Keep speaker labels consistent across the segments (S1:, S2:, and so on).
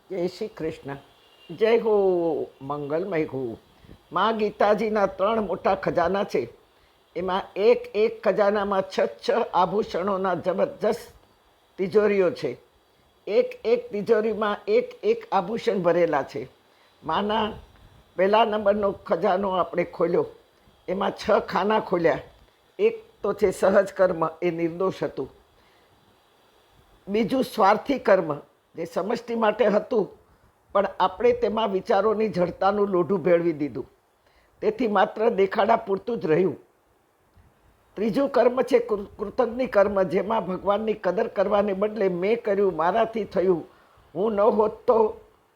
S1: જય શ્રી કૃષ્ણ. જય હો, મંગલમય હો. માં ગીતાજીના 3 મોટા ખજાના છે. એમાં એક એક ખજાનામાં 6 આભૂષણોના જબરજસ્ત તિજોરીઓ છે. એક એક તિજોરીમાં એક એક આભૂષણ ભરેલા છે. માના પહેલા નંબરનો ખજાનો આપણે ખોલ્યો, એમાં 6 ખાના ખોલ્યા. એક તો છે સહજ કર્મ, એ નિર્દોષ હતું. બીજું સ્વાર્થી કર્મ, જે સમષ્ટિ માટે હતું, પણ આપણે તેમાં વિચારોની જડતાનું લોઢું ભેળવી દીધું, તેથી માત્ર દેખાડા પૂરતું જ રહ્યું. ત્રીજું કર્મ છે કૃતજ્ઞ કર્મ, જેમાં ભગવાનની કદર કરવાને બદલે મેં કર્યું, મારાથી થયું, હું ન હોત તો,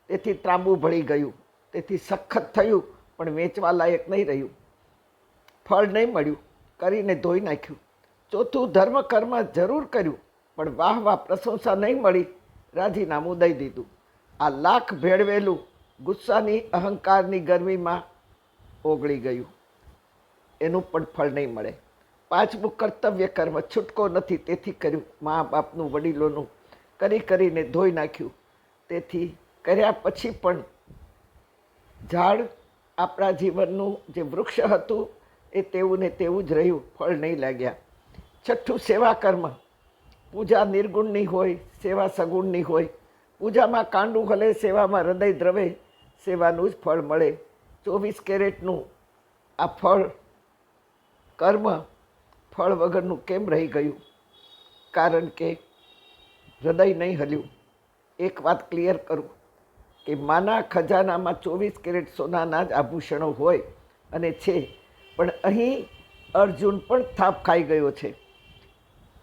S1: તેથી ત્રાંબુ ભળી ગયું, તેથી સખત થયું, પણ વેચવા લાયક નહીં રહ્યું, ફળ નહીં મળ્યું, કરીને ધોઈ નાખ્યું. ચોથું ધર્મ કર્મ જરૂર કર્યું, પણ વાહ વાહ પ્રશંસા નહીં મળી, રાજીનામું દઈ દીધું. આ લાખ ભેળવેલું ગુસ્સાની અહંકારની ગરમીમાં ઓગળી ગયું, એનું પણ ફળ નહીં મળે. પાંચમું કર્તવ્ય કર્મ, છૂટકો નથી, તેથી કર્યું. મા બાપનું, વડીલોનું કરીને ધોઈ નાખ્યું, તેથી કર્યા પછી પણ ઝાડ આપણા જીવનનું જે વૃક્ષ હતું એ તેવું ને તેવું જ રહ્યું, ફળ નહીં લાગ્યા. છઠ્ઠું સેવા કર્મ, પૂજા નિર્ગુણની હોય, સેવા સગુણની હોય. પૂજામાં કાંડું હલે, સેવામાં હૃદય દ્રવે, સેવાનું જ ફળ મળે. 24 કેરેટનું આ ફળ કર્મ ફળ વગરનું કેમ રહી ગયું? કારણ કે હૃદય નહીં હલ્યું. એક વાત ક્લિયર કરું કે માના ખજાનામાં 24 કેરેટ સોનાના જ આભૂષણો હોય અને છે, પણ અહીં અર્જુન પણ થાપ ખાઈ ગયો છે.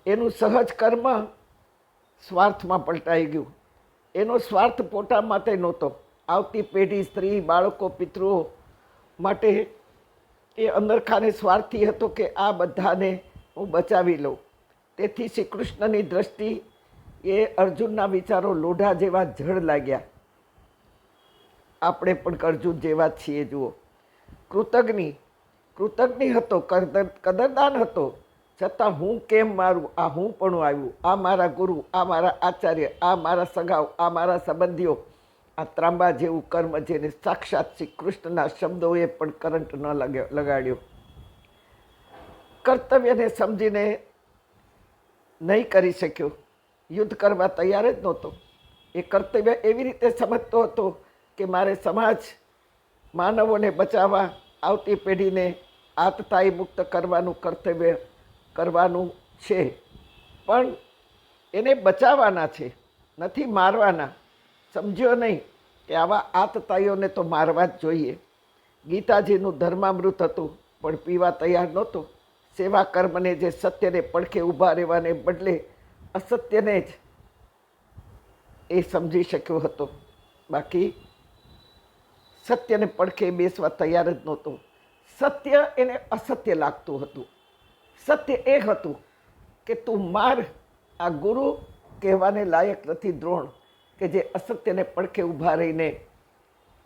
S1: એનું સહજ કર્મ સ્વાર્થમાં પલટાઈ ગયું. એનો સ્વાર્થ પોતા માટે નહોતો, આવતી પેઢી, સ્ત્રી, બાળકો, પિતૃઓ માટે એ અંદરખાને સ્વાર્થી હતો કે આ બધાને હું બચાવી લઉં. તેથી શ્રી કૃષ્ણની દ્રષ્ટિ એ અર્જુનના વિચારો લોઢા જેવા જડ લાગ્યા. આપણે પણ અર્જુન જેવા જ છીએ. જુઓ, કૃતજ્ઞ હતો, કદરદાન હતો, છતાં હું કેમ મારું, આ હું પણ આવ્યું, આ મારા ગુરુ, આ મારા આચાર્ય, આ મારા સગાઓ, આ મારા સંબંધીઓ. આ ત્રાંબા જેવું કર્મ જેને સાક્ષાત શ્રી કૃષ્ણના શબ્દોએ પણ કરંટ ન લગાડ્યો. કર્તવ્યને સમજીને નહીં કરી શક્યો, યુદ્ધ કરવા તૈયાર જ નહોતો. એ કર્તવ્ય એવી રીતે સમજતો હતો કે મારે સમાજ, માનવોને બચાવવા, આવતી પેઢીને આતતાઈ મુક્ત કરવાનું કર્તવ્ય કરવાનું છે, પણ એને બચાવવાના છે, નથી મારવાના. સમજ્યો નહીં કે આવા આતતાઈઓને તો મારવા જ જોઈએ. ગીતાજીનું ધર્મામૃત હતું, પણ પીવા તૈયાર નહોતો. સેવા કર્મને, જે સત્યને પડખે ઊભા રહેવાને બદલે અસત્યને જ એ સમજી શક્યો હતો. બાકી સત્યને પડખે બેસવા તૈયાર જ નહોતો. સત્ય એને અસત્ય લાગતું હતું. સત્ય એ હતું કે તું માર, આ ગુરુ કહેવાને લાયક નથી દ્રોણ, કે જે અસત્યને પડખે ઊભા રહીને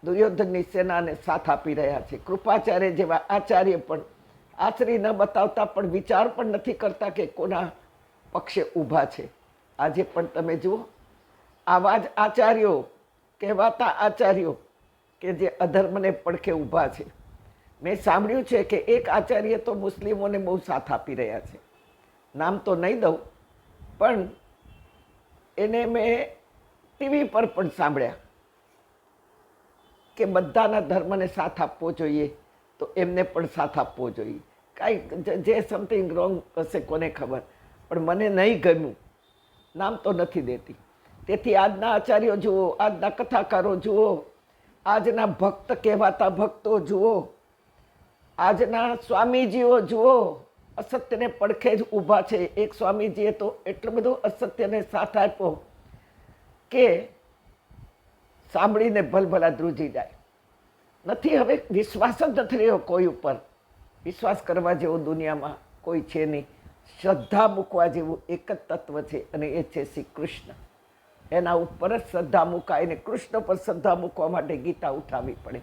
S1: દુર્યોધનની સેનાને સાથ આપી રહ્યા છે. કૃપાચાર્ય જેવા આચાર્ય પણ આચરી ન બતાવતા, પણ વિચાર પણ નથી કરતા કે કોના પક્ષે ઊભા છે. આજે પણ તમે જુઓ, આવા જ આચાર્યો, કહેવાતા આચાર્યો કે જે અધર્મને પડખે ઊભા છે. મેં સાંભળ્યું છે કે એક આચાર્ય તો મુસ્લિમોને બહુ સાથ આપી રહ્યા છે. નામ તો નહીં દઉં, પણ એને મેં ટીવી પર પણ સાંભળ્યા કે બધાના ધર્મને સાથ આપવો જોઈએ, તો એમને પણ સાથ આપવો જોઈએ. કાંઈ જે સમથિંગ રોંગ હશે કોને ખબર, પણ મને નહીં ગમ્યું. નામ તો નથી દેતી. તેથી આજના આચાર્યો જુઓ, આજના કથાકારો જુઓ, આજના ભક્ત કહેવાતા ભક્તો જુઓ, આજના સ્વામીજીઓ જુઓ, અસત્યને પડખે જ ઊભા છે. એક સ્વામીજીએ તો એટલું બધું અસત્યને સાથ આપ્યો કે સાંભળીને ભલભલા ધ્રુજી જાય. નથી, હવે વિશ્વાસ જ નથી રહ્યો કોઈ ઉપર. વિશ્વાસ કરવા જેવો દુનિયામાં કોઈ છે નહીં. શ્રદ્ધા મૂકવા જેવું એક જ તત્વ છે, અને એ છે શ્રી કૃષ્ણ. એના ઉપર જ શ્રદ્ધા મુકાય, ને કૃષ્ણ પર શ્રદ્ધા મૂકવા માટે ગીતા ઉઠાવવી પડે.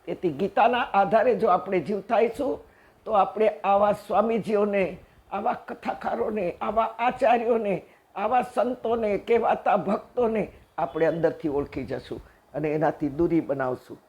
S1: તેથી ગીતાના આધારે જો આપણે જીવતાઈશું, તો આપણે આવા સ્વામીજીઓને, આવા કથાકારોને, આવા આચાર્યોને, આવા સંતોને, કહેવાતા ભક્તોને આપણે અંદરથી ઓળખી જશું અને એનાથી દૂરી બનાવશું.